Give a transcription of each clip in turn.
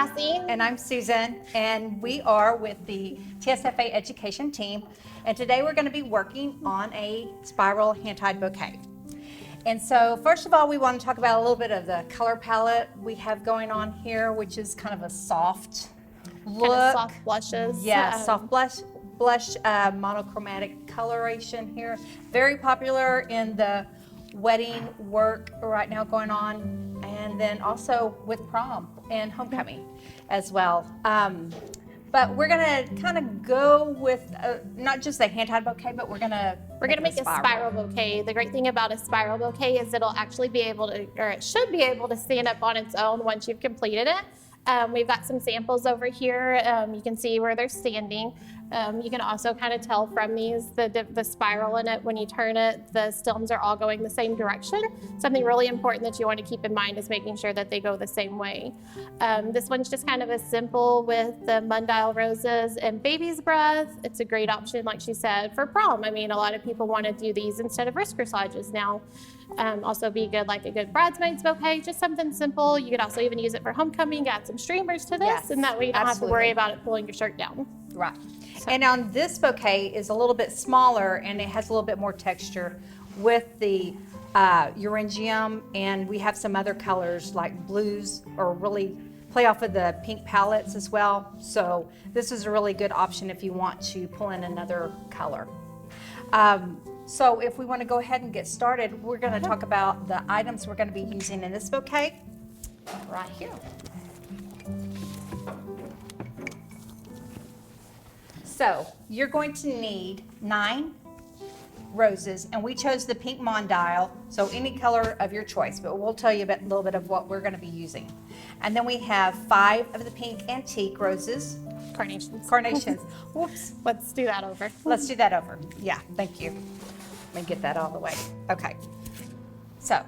Cassie. And I'm Susan, and we are with the TSFA education team. And today we're going to be working on a spiral hand-tied bouquet. And so first of all, we want to talk about a little bit of the color palette we have going on here, which is kind of a soft look. Kind of soft blushes. Yeah, soft blush monochromatic coloration here. Very popular in the wedding work right now going on, and then also with prom and homecoming as well. But we're gonna kind of go with not just a hand-tied bouquet, but we're gonna make a spiral bouquet. The great thing about a spiral bouquet is it'll actually be able to, or it should be able to stand up on its own once you've completed it. We've got some samples over here. You can see where they're standing. You can also kind of tell from these, the spiral in it, when you turn it, the stems are all going the same direction. Something really important that you want to keep in mind is making sure that they go the same way. This one's just kind of a simple with the Mondial roses and baby's breath. It's a great option, like she said, for prom. I mean, a lot of people want to do these instead of wrist corsages now. Also be good, like a good bridesmaid's bouquet, just something simple. You could also even use it for homecoming, add some streamers to this, yes, and that way you don't absolutely have to worry about it pulling your shirt down. Right. So. And on this bouquet is a little bit smaller, and it has a little bit more texture with the Eurangium, and we have some other colors like blues, or really play off of the pink palettes as well. So this is a really good option if you want to pull in another color. So if we want to go ahead and get started, we're going to talk about the items we're going to be using in this bouquet right here. So you're going to need 9 roses, and we chose the pink Mondial, so any color of your choice, but we'll tell you a little bit of what we're going to be using. And then we have 5 of the pink antique roses. Carnations. Whoops. Let's do that over. Let's do that over. Yeah, thank you. Let me get that all the way. Okay. So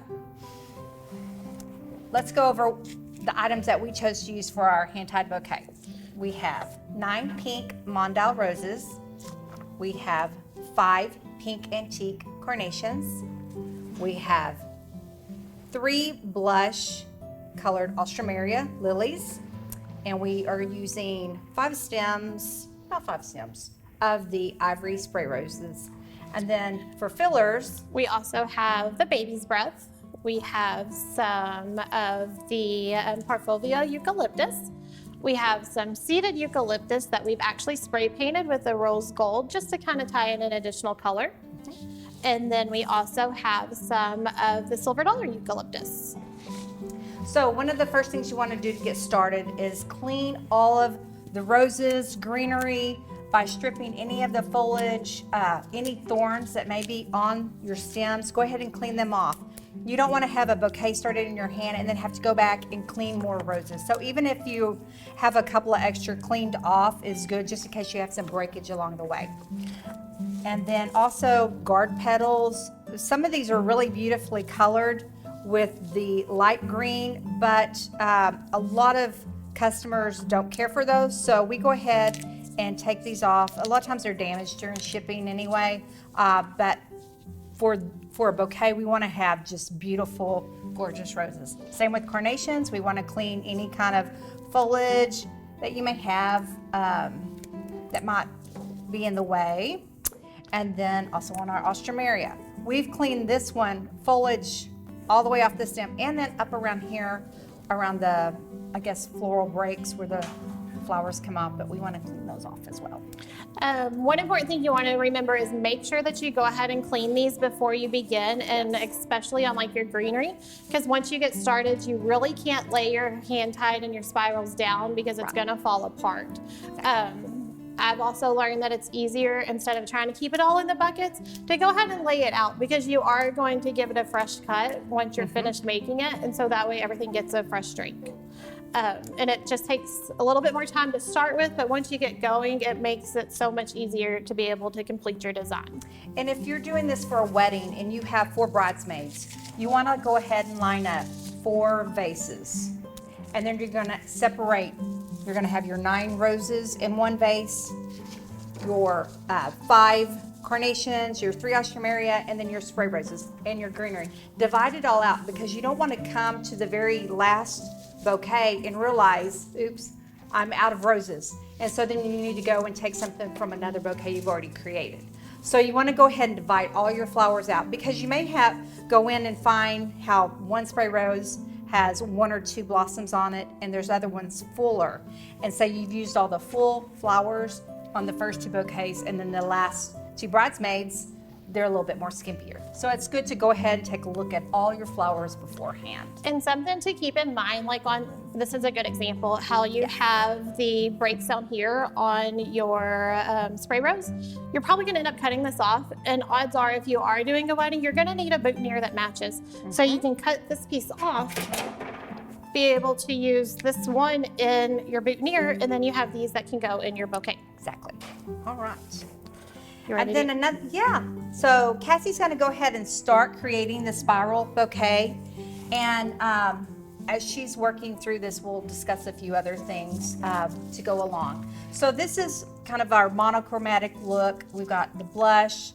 let's go over the items that we chose to use for our hand-tied bouquet. We have 9 pink Mondial roses. We have 5 pink antique carnations. We have 3 blush colored Alstroemeria lilies. And we are using 5 stems of the ivory spray roses. And then for fillers, we also have the baby's breath. We have some of the Parfovia eucalyptus. We have some seeded eucalyptus that we've actually spray painted with the rose gold just to kind of tie in an additional color. And then we also have some of the silver dollar eucalyptus. So one of the first things you want to do to get started is clean all of the roses, greenery, by stripping any of the foliage, any thorns that may be on your stems. Go ahead and clean them off. You don't want to have a bouquet started in your hand and then have to go back and clean more roses. So even if you have a couple of extra cleaned off is good, just in case you have some breakage along the way. And then also guard petals. Some of these are really beautifully colored with the light green, but a lot of customers don't care for those. So we go ahead and take these off. A lot of times they're damaged during shipping anyway, but for a bouquet, we want to have just beautiful, gorgeous roses. Same with carnations. We want to clean any kind of foliage that you may have that might be in the way. And then also on our Alstroemeria, we've cleaned this one foliage all the way off the stem, and then up around here, around the, I guess, floral breaks where the flowers come up, but we want to clean those off as well. One important thing you want to remember is make sure that you go ahead and clean these before you begin, and especially on like your greenery, because once you get started, you really can't lay your hand-tied and your spirals down because it's going to fall apart. Exactly. I've also learned that it's easier, instead of trying to keep it all in the buckets, to go ahead and lay it out, because you are going to give it a fresh cut once you're finished making it, and so that way everything gets a fresh drink. And it just takes a little bit more time to start with, but once you get going, it makes it so much easier to be able to complete your design. And if you're doing this for a wedding and you have 4 bridesmaids, you want to go ahead and line up 4 vases. And then you're going to separate. You're going to have your 9 roses in one vase, your 5 carnations, your 3 Ostromeria, and then your spray roses and your greenery. Divide it all out because you don't want to come to the very last bouquet and realize, oops, I'm out of roses. And so then you need to go and take something from another bouquet you've already created. So you want to go ahead and divide all your flowers out because you may have go in and find how one spray rose has 1 or 2 blossoms on it and there's other ones fuller. And so you've used all the full flowers on the first 2 bouquets, and then the last 2 bridesmaids, they're a little bit more skimpier. So it's good to go ahead and take a look at all your flowers beforehand. And something to keep in mind, like this is a good example, how you have the breaks down here on your spray rose. You're probably gonna end up cutting this off, and odds are if you are doing a wedding, you're gonna need a boutonniere that matches. So you can cut this piece off, be able to use this one in your boutonniere, and then you have these that can go in your bouquet. Exactly. All right. You ready And then another, yeah. So Cassie's gonna go ahead and start creating the spiral bouquet. And as she's working through this, we'll discuss a few other things to go along. So this is kind of our monochromatic look. We've got the blush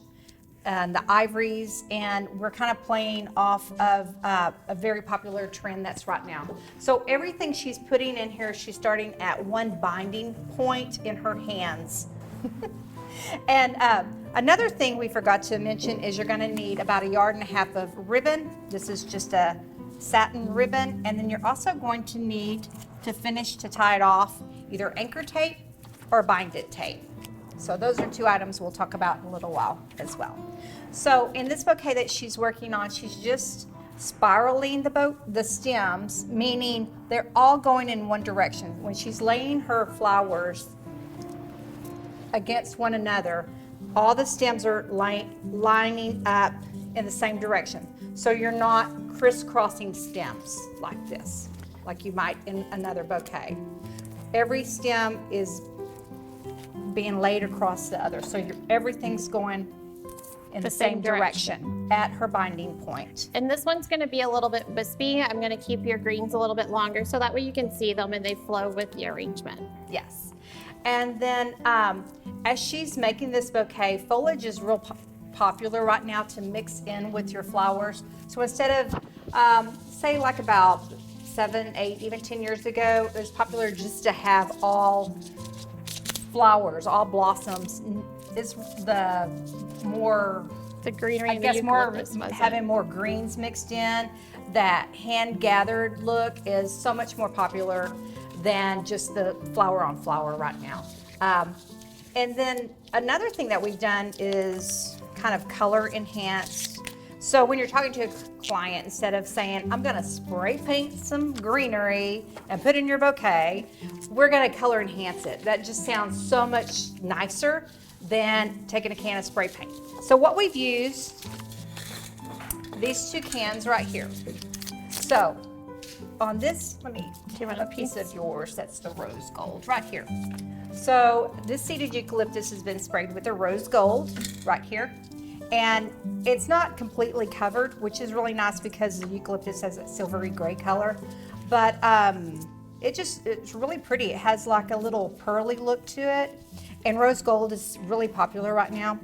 and the ivories, and we're kind of playing off of a very popular trend that's right now. So everything she's putting in here, she's starting at one binding point in her hands. And another thing we forgot to mention is you're going to need about 1.5 yards of ribbon. This is just a satin ribbon. And then you're also going to need to finish to tie it off either anchor tape or bind it tape. So those are 2 items we'll talk about in a little while as well. So in this bouquet that she's working on, she's just spiraling the stems, meaning they're all going in one direction. When she's laying her flowers against one another, all the stems are lining up in the same direction. So you're not crisscrossing stems like this, like you might in another bouquet. Every stem is being laid across the other. So everything's going in the same direction at her binding point. And this one's gonna be a little bit wispy. I'm gonna keep your greens a little bit longer so that way you can see them and they flow with the arrangement. Yes. And then as she's making this bouquet, foliage is real popular right now to mix in with your flowers. So instead of, say like about 7, 8, even 10 years ago, it was popular just to have all flowers, all blossoms. It's the more, The greenery, I and guess the more eucalyptus wasn't. having more greens mixed in. That hand gathered look is so much more popular than just the flower on flower right now. And then another thing that we've done is kind of color enhanced. So when you're talking to a client, instead of saying, I'm gonna spray paint some greenery and put in your bouquet, we're gonna color enhance it. That just sounds so much nicer than taking a can of spray paint. So what we've used, these 2 cans right here. So on this, let me give it a piece of yours, that's the rose gold right here. So this seeded eucalyptus has been sprayed with the rose gold right here. And it's not completely covered, which is really nice because the eucalyptus has a silvery gray color. But it's really pretty. It has like a little pearly look to it. And rose gold is really popular right now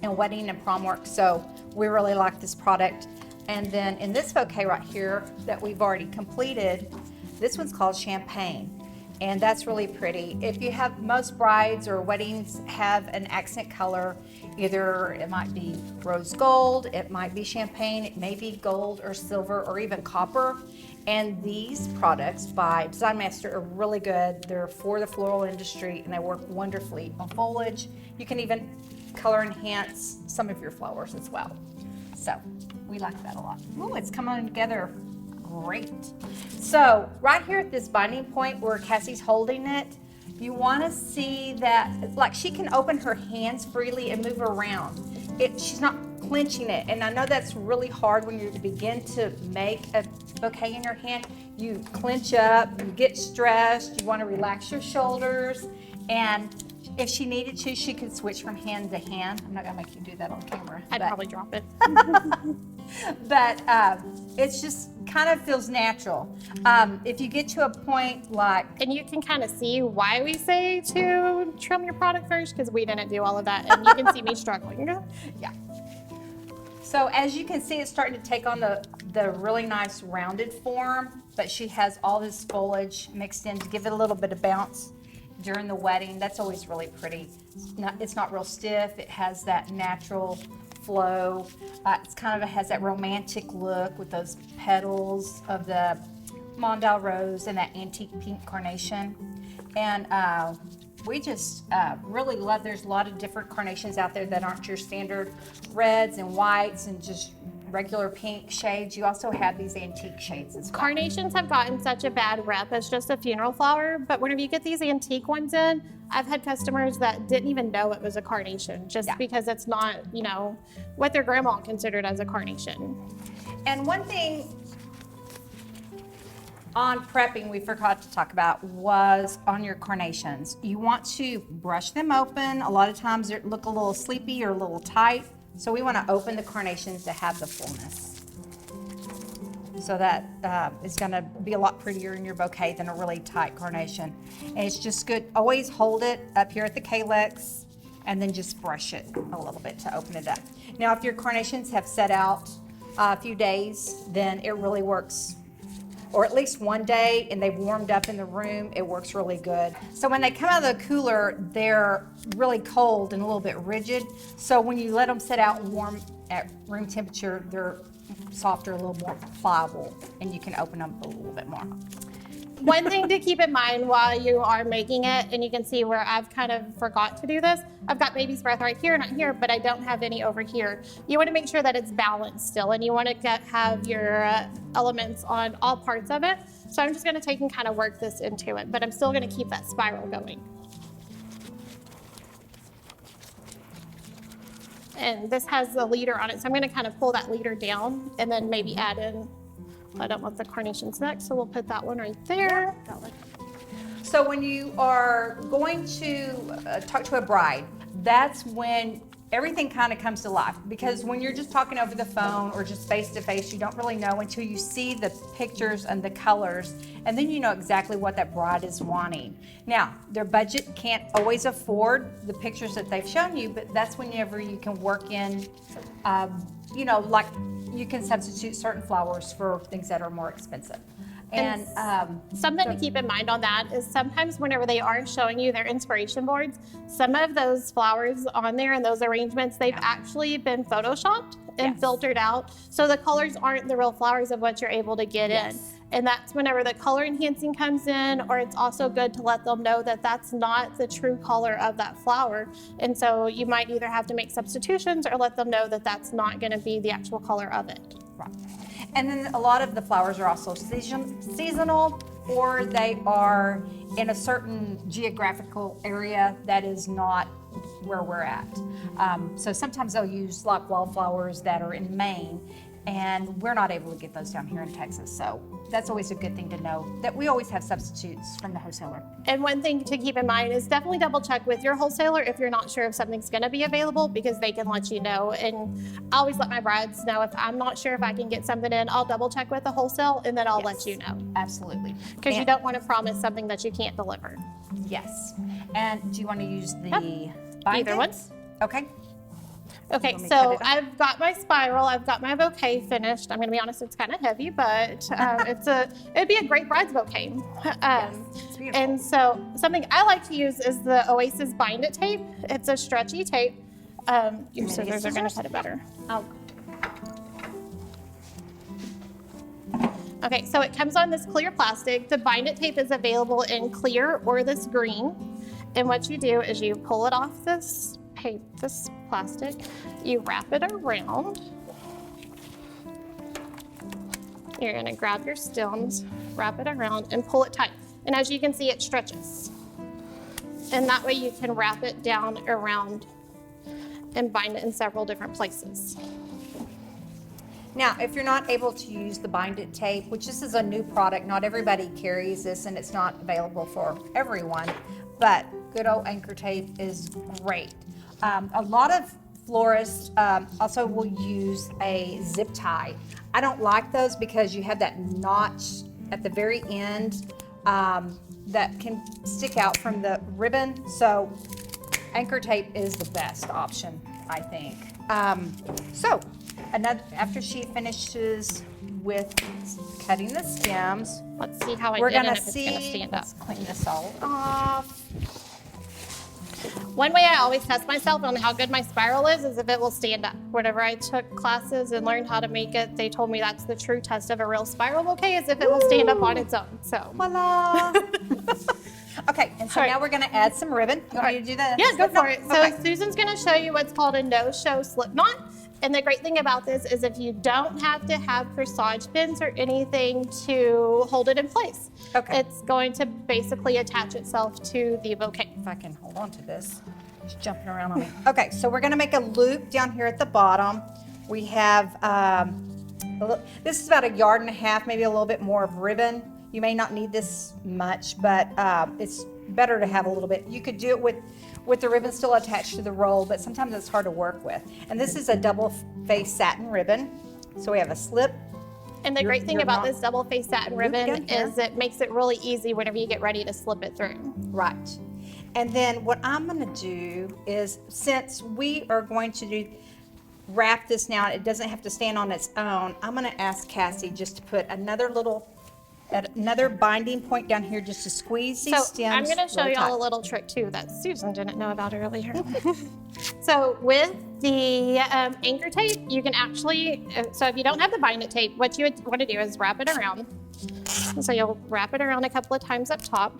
in wedding and prom work. So we really like this product. And then in this bouquet right here that we've already completed, this one's called Champagne. And that's really pretty. If you have, most brides or weddings have an accent color, either it might be rose gold, it might be champagne, it may be gold or silver or even copper. And these products by Design Master are really good. They're for the floral industry and they work wonderfully on foliage. You can even color enhance some of your flowers as well. So we like that a lot. Ooh, it's coming together great. So right here at this binding point where Cassie's holding it, you want to see that, like, she can open her hands freely and move around. She's not clenching it. And I know that's really hard when you begin to make a bouquet in your hand. You clench up, you get stressed, you want to relax your shoulders, and If she needed to, she could switch from hand to hand. I'm not gonna make you do that on camera. I'd probably drop it. But it's just kind of feels natural. If you get to a point like, And you can kind of see why we say to trim your product first, because we didn't do all of that, and you can see me struggling. yeah. So as you can see, it's starting to take on the really nice rounded form, but she has all this foliage mixed in to give it a little bit of bounce during the wetting. That's always really pretty. It's not real stiff. It has that natural flow. It's kind of has that romantic look with those petals of the Mondale rose and that antique pink carnation. And we just really love, there's a lot of different carnations out there that aren't your standard reds and whites and just regular pink shades. You also have these antique shades as well. Carnations have gotten such a bad rep as just a funeral flower, but whenever you get these antique ones in, I've had customers that didn't even know it was a carnation just because it's not, you know, what their grandma considered as a carnation. And one thing on prepping we forgot to talk about was on your carnations. You want to brush them open. A lot of times they look a little sleepy or a little tight. So we want to open the carnations to have the fullness. So that is going to be a lot prettier in your bouquet than a really tight carnation. And it's just good. Always hold it up here at the calyx and then just brush it a little bit to open it up. Now, if your carnations have set out a few days, then it really works, or at least one day, and they've warmed up in the room, it works really good. So when they come out of the cooler, they're really cold and a little bit rigid. So when you let them sit out and warm at room temperature, they're softer, a little more pliable, and you can open them a little bit more. One thing to keep in mind while you are making it, and you can see where I've kind of forgot to do this, I've got baby's breath right here, not here, but I don't have any over here. You want to make sure that it's balanced still, and you want to have your elements on all parts of it. So I'm just going to take and kind of work this into it, but I'm still going to keep that spiral going. And this has the leader on it, so I'm going to kind of pull that leader down and then maybe add in, I don't want the carnations next, so we'll put that one right there. So when you are going to talk to a bride, that's when everything kind of comes to life, because when you're just talking over the phone or just face to face, you don't really know until you see the pictures and the colors, and then you know exactly what that bride is wanting. Now, their budget can't always afford the pictures that they've shown you, but that's whenever you can work in, you know, like you can substitute certain flowers for things that are more expensive. And something to keep in mind on that is sometimes whenever they are showing you their inspiration boards, some of those flowers on there and those arrangements, they've actually been photoshopped and filtered out. So the colors aren't the real flowers of what you're able to get in. And that's whenever the color enhancing comes in, or it's also good to let them know that that's not the true color of that flower. And so you might either have to make substitutions or let them know that that's not going to be the actual color of it. Right. And then a lot of the flowers are also seasonal, or they are in a certain geographical area that is not where we're at. So sometimes they'll use like wildflowers that are in Maine, and we're not able to get those down here in Texas. So that's always a good thing to know, that we always have substitutes from the wholesaler. And one thing to keep in mind is definitely double check with your wholesaler if you're not sure if something's going to be available, because they can let you know. And I always let my brides know if I'm not sure if I can get something in, I'll double check with the wholesale and then I'll let you know. Absolutely. Because you don't want to promise something that you can't deliver. Yes. And do you want to use the Either one. Okay. Okay, so I've got my spiral, I've got my bouquet finished. I'm gonna be honest, it's kind of heavy, but it'd be a great bride's bouquet. It's beautiful. And so something I like to use is the Oasis Bind It tape. It's a stretchy tape. Your scissors are gonna cut it better. Okay, so it comes on this clear plastic. The Bind It tape is available in clear or this green. And what you do is you pull it off this plastic, you wrap it around. You're gonna grab your stems, wrap it around, and pull it tight. And as you can see, it stretches. And that way you can wrap it down around and bind it in several different places. Now, if you're not able to use the Bind It tape, which this is a new product, not everybody carries this and it's not available for everyone, but good old anchor tape is great. A lot of florists also will use a zip tie. I don't like those because you have that notch at the very end that can stick out from the ribbon. So anchor tape is the best option, I think. After she finishes with cutting the stems, Let's see how I we're did and gonna if it's gonna stand up. let's clean this all off. One way I always test myself on how good my spiral is if it will stand up. Whenever I took classes and learned how to make it, they told me that's the true test of a real spiral bouquet is if it will stand up on its own. So. Voila. Okay, and so now we're gonna add some ribbon. You want me to do that? Yeah, go for it. So Susan's gonna show you what's called a no-show slip knot. And the great thing about this is if you don't have to have corsage pins or anything to hold it in place. Okay. It's going to basically attach itself to the bouquet. If I can hold on to this. It's jumping around on me. Okay, so we're gonna make a loop down here at the bottom. We have, this is about 1.5 yards, maybe a little bit more of ribbon. You may not need this much, but it's better to have a little bit. You could do it with the ribbon still attached to the roll, but sometimes it's hard to work with. And this is a double-faced satin ribbon. So we have a slip. And the great thing about this double-faced satin ribbon is it makes it really easy whenever you get ready to slip it through. Right. And then what I'm gonna do is, since we are going to wrap this now, it doesn't have to stand on its own, I'm gonna ask Cassie just to put another binding point down here just to squeeze these stems. I'm going to show really you all tight. a little trick too that Susan didn't know about earlier. So with the anchor tape, you can actually, so if you don't have the bind-it tape, what you would want to do is wrap it around. So you'll wrap it around a couple of times up top.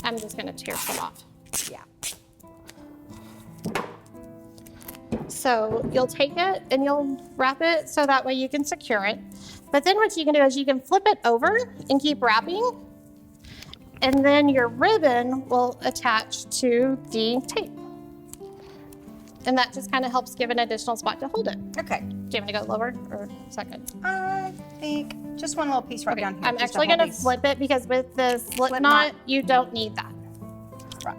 I'm just going to tear some off. Yeah. So you'll take it and you'll wrap it so that way you can secure it. But then what you can do is you can flip it over and keep wrapping, and then your ribbon will attach to the tape. And that just kind of helps give an additional spot to hold it. Okay. Do you want me to go lower or second? I think just one little piece right down here. I'm actually going to flip it because with the slip knot, you don't need that. Right.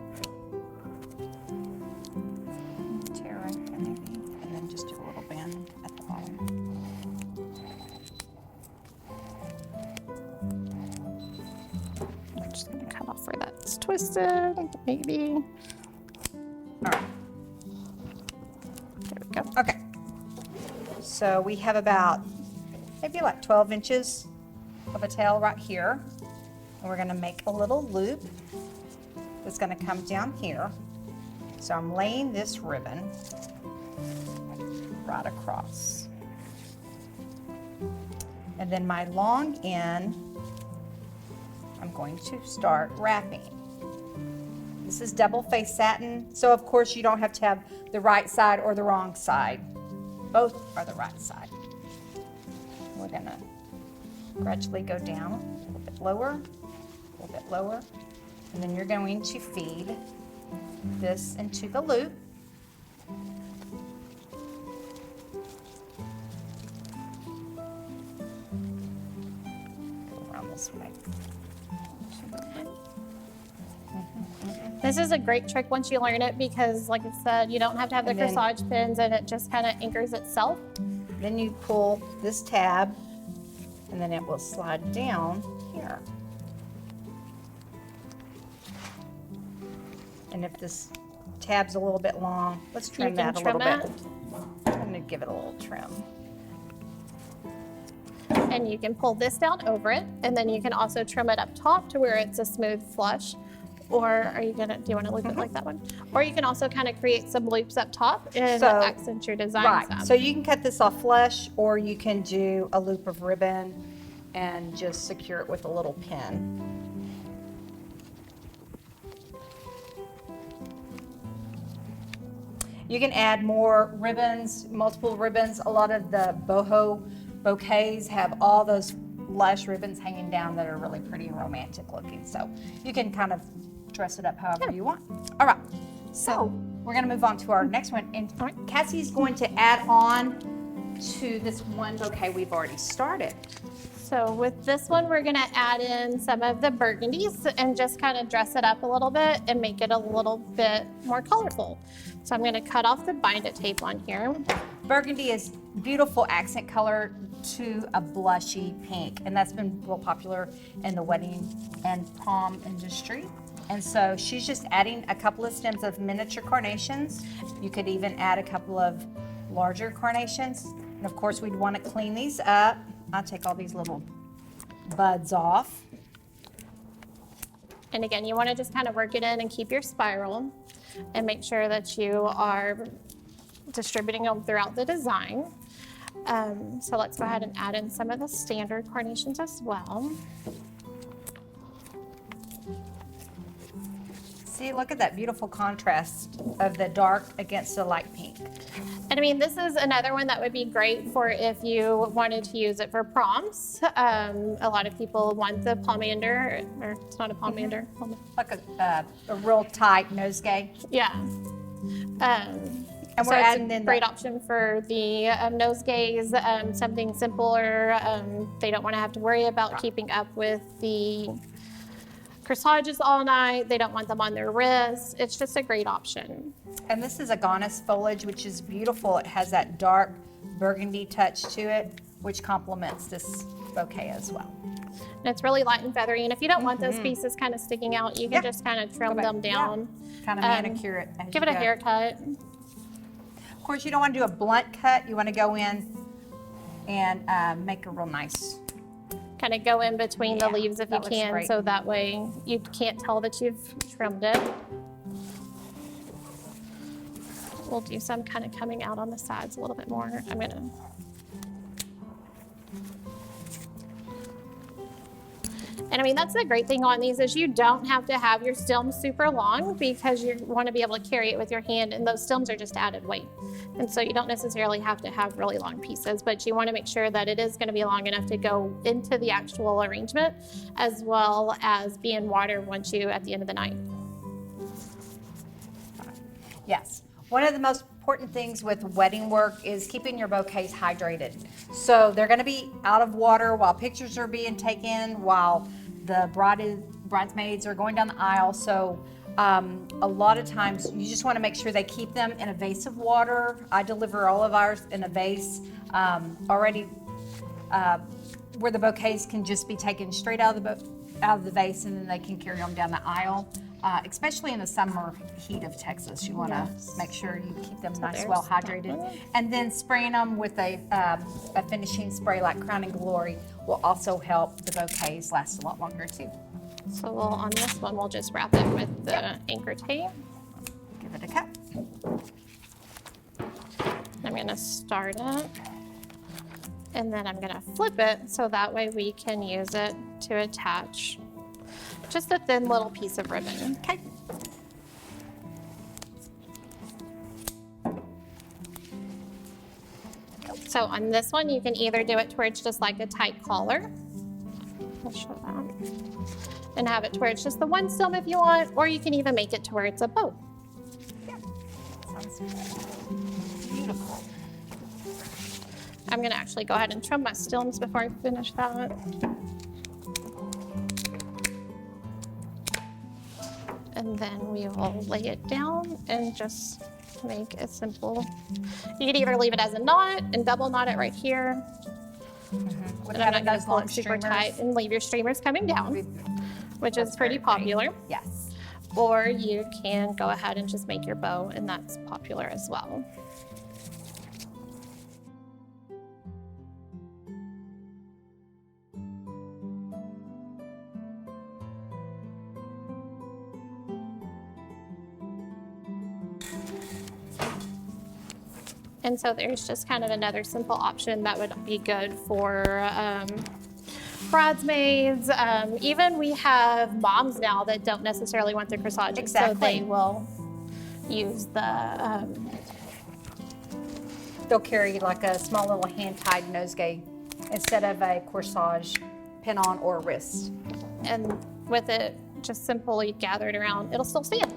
Tear right there maybe, and then just do a little bend at the bottom. I'm just going to cut off where that's twisted, maybe. All right. There we go. Okay. So we have about maybe like 12 inches of a tail right here. And we're gonna make a little loop that's gonna come down here. So I'm laying this ribbon right across. And then my long end, I'm going to start wrapping. This is double-faced satin, so of course you don't have to have the right side or the wrong side. Both are the right side. We're gonna gradually go down a little bit lower, and then you're going to feed this into the loop. Go around this way. This is a great trick once you learn it because, like I said, you don't have to have the corsage pins and it just kind of anchors itself. Then you pull this tab and then it will slide down here. And if this tab's a little bit long, let's trim that a little bit. I'm going to give it a little trim. And you can pull this down over it, and then you can also trim it up top to where it's a smooth flush. Or are you gonna, do you want to loop it like that one? Or you can also kind of create some loops up top and accent your design. Right, so you can cut this off flush, or you can do a loop of ribbon and just secure it with a little pin. You can add more ribbons, multiple ribbons. A lot of the boho bouquets have all those lush ribbons hanging down that are really pretty and romantic looking. So you can kind of dress it up however you want. All right, so we're gonna move on to our next one. And Cassie's going to add on to this one bouquet we've already started. So with this one, we're gonna add in some of the burgundies and just kind of dress it up a little bit and make it a little bit more colorful. So I'm gonna cut off the bind-it tape on here. Burgundy is beautiful accent color to a blushy pink, and that's been real popular in the wedding and prom industry. And so she's just adding a couple of stems of miniature carnations. You could even add a couple of larger carnations. And of course, we'd want to clean these up. I'll take all these little buds off. And again, you want to just kind of work it in and keep your spiral and make sure that you are distributing them throughout the design. So let's go ahead and add in some of the standard carnations as well. See, look at that beautiful contrast of the dark against the light pink. And I mean, this is another one that would be great for if you wanted to use it for proms. A lot of people want the pomander, or it's not a pomander. Like a real tight nosegay. Yeah. And we're adding in a great option for the nosegays, something simpler. They don't want to have to worry about keeping up with the corsages all night. They don't want them on their wrists. It's just a great option. And this is a Agonis foliage, which is beautiful. It has that dark burgundy touch to it, which complements this bouquet as well. And it's really light and feathery. And if you don't want those pieces kind of sticking out, you can just kind of trim them down. Yeah. Kind of manicure it. Give it a haircut. Of course, you don't want to do a blunt cut. You want to go in and make a real nice. Kind of go in between the leaves if you can, great. so that way you can't tell that you've trimmed it. We'll do some kind of coming out on the sides a little bit more. I'm gonna. And I mean, that's the great thing on these is you don't have to have your stems super long because you want to be able to carry it with your hand, and those stems are just added weight. And so you don't necessarily have to have really long pieces, but you want to make sure that it is going to be long enough to go into the actual arrangement as well as be in water once you at the end of the night. Yes. One of the most important things with wedding work is keeping your bouquets hydrated. So they're going to be out of water while pictures are being taken, while the bridesmaids are going down the aisle. So a lot of times you just want to make sure they keep them in a vase of water. I deliver all of ours in a vase already where the bouquets can just be taken straight out of the vase, and then they can carry them down the aisle. Especially in the summer heat of Texas, you want to make sure you keep them nice, well hydrated. And then spraying them with a finishing spray like Crown and Glory will also help the bouquets last a lot longer too. So on this one, we'll just wrap it with the anchor tape. Give it a cut. I'm going to start it, and then I'm going to flip it so that way we can use it to attach just a thin little piece of ribbon. Okay. So on this one, you can either do it to where it's just like a tight collar. I'll show that. And have it to where it's just the one stem if you want, or you can even make it to where it's a bow. Yeah. Sounds beautiful. I'm going to actually go ahead and trim my stems before I finish that. And then we will lay it down and just make a simple, you could either leave it as a knot and double knot it right here. And I'm not going to pull it super tight and leave your streamers coming down, which is pretty popular. Yes. Or you can go ahead and just make your bow, and that's popular as well. And so there's just kind of another simple option that would be good for bridesmaids. Even we have moms now that don't necessarily want the corsages, so they will use the... They'll carry like a small little hand-tied nosegay instead of a corsage pin-on or wrist. And with it just simply gathered around, it'll still stand.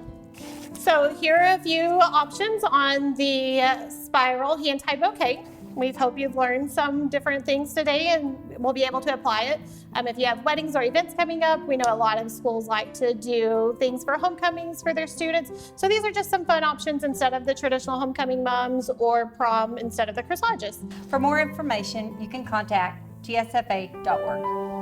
So here are a few options on the spiral hand-tied bouquet. We hope you've learned some different things today and we'll be able to apply it. If you have weddings or events coming up, we know a lot of schools like to do things for homecomings for their students. So these are just some fun options instead of the traditional homecoming mums or prom instead of the corsages. For more information, you can contact tsfa.org.